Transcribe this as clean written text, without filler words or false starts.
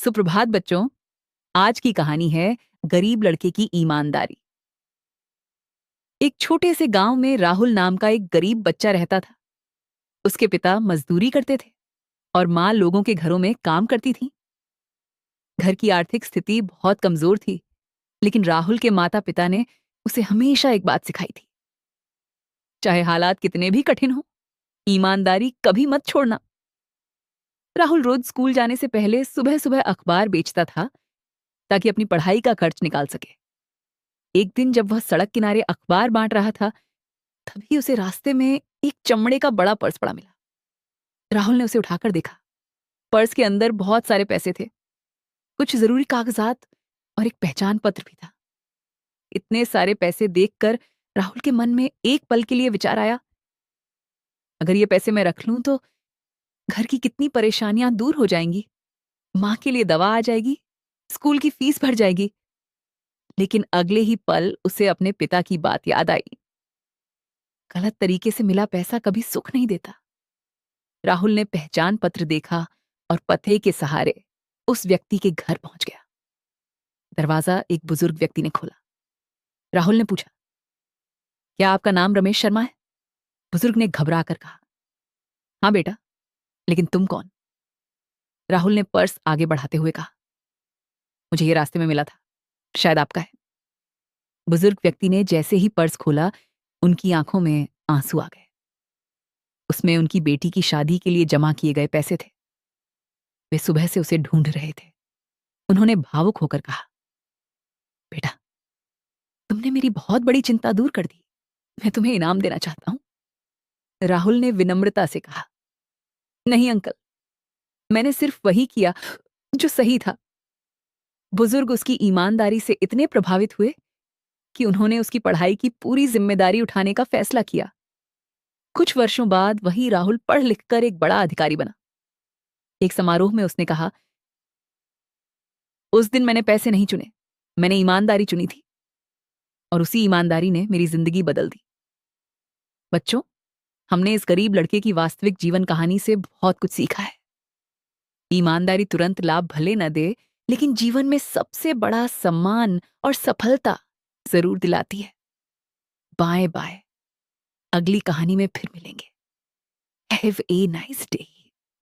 सुप्रभात बच्चों। आज की कहानी है गरीब लड़के की ईमानदारी। एक छोटे से गांव में राहुल नाम का एक गरीब बच्चा रहता था। उसके पिता मजदूरी करते थे और माँ लोगों के घरों में काम करती थी। घर की आर्थिक स्थिति बहुत कमजोर थी, लेकिन राहुल के माता पिता ने उसे हमेशा एक बात सिखाई थी। चाहे हालात कितने भी कठिन हो, ईमानदारी कभी मत छोड़ना। राहुल रोज स्कूल जाने से पहले सुबह सुबह अखबार बेचता था ताकि अपनी पढ़ाई का खर्च निकाल सके। एक दिन जब वह सड़क किनारे अखबार बांट रहा था, तभी उसे रास्ते में एक चमड़े का बड़ा पर्स पड़ा मिला। राहुल ने उसे उठाकर देखा। पर्स के अंदर बहुत सारे पैसे थे, कुछ जरूरी कागजात और एक पहचान पत्र भी था। इतने सारे पैसे देखकर राहुल के मन में एक पल के लिए विचार आया, अगर ये पैसे मैं रख लूं तो घर की कितनी परेशानियां दूर हो जाएंगी। माँ के लिए दवा आ जाएगी, स्कूल की फीस भर जाएगी। लेकिन अगले ही पल उसे अपने पिता की बात याद आई। गलत तरीके से मिला पैसा कभी सुख नहीं देता। राहुल ने पहचान पत्र देखा और पते के सहारे उस व्यक्ति के घर पहुंच गया। दरवाजा एक बुजुर्ग व्यक्ति ने खोला। राहुल ने पूछा, क्या आपका नाम रमेश शर्मा है? बुजुर्ग ने घबरा कर कहा, हाँ बेटा, लेकिन तुम कौन? राहुल ने पर्स आगे बढ़ाते हुए कहा, मुझे ये रास्ते में मिला था, शायद आपका है। बुजुर्ग व्यक्ति ने जैसे ही पर्स खोला, उनकी आंखों में आंसू आ गए। उसमें उनकी बेटी की शादी के लिए जमा किए गए पैसे थे। वे सुबह से उसे ढूंढ रहे थे। उन्होंने भावुक होकर कहा, बेटा, तुमने मेरी बहुत बड़ी चिंता दूर कर दी। मैं तुम्हें इनाम देना चाहता हूं। राहुल ने विनम्रता से कहा, नहीं अंकल, मैंने सिर्फ वही किया जो सही था। बुजुर्ग उसकी ईमानदारी से इतने प्रभावित हुए कि उन्होंने उसकी पढ़ाई की पूरी जिम्मेदारी उठाने का फैसला किया। कुछ वर्षों बाद वही राहुल पढ़ लिखकर एक बड़ा अधिकारी बना। एक समारोह में उसने कहा, उस दिन मैंने पैसे नहीं चुने, मैंने ईमानदारी चुनी थी, और उसी ईमानदारी ने मेरी जिंदगी बदल दी। बच्चों, हमने इस गरीब लड़के की वास्तविक जीवन कहानी से बहुत कुछ सीखा है। ईमानदारी तुरंत लाभ भले न दे, लेकिन जीवन में सबसे बड़ा सम्मान और सफलता जरूर दिलाती है। Bye bye. अगली कहानी में फिर मिलेंगे। Have a nice day.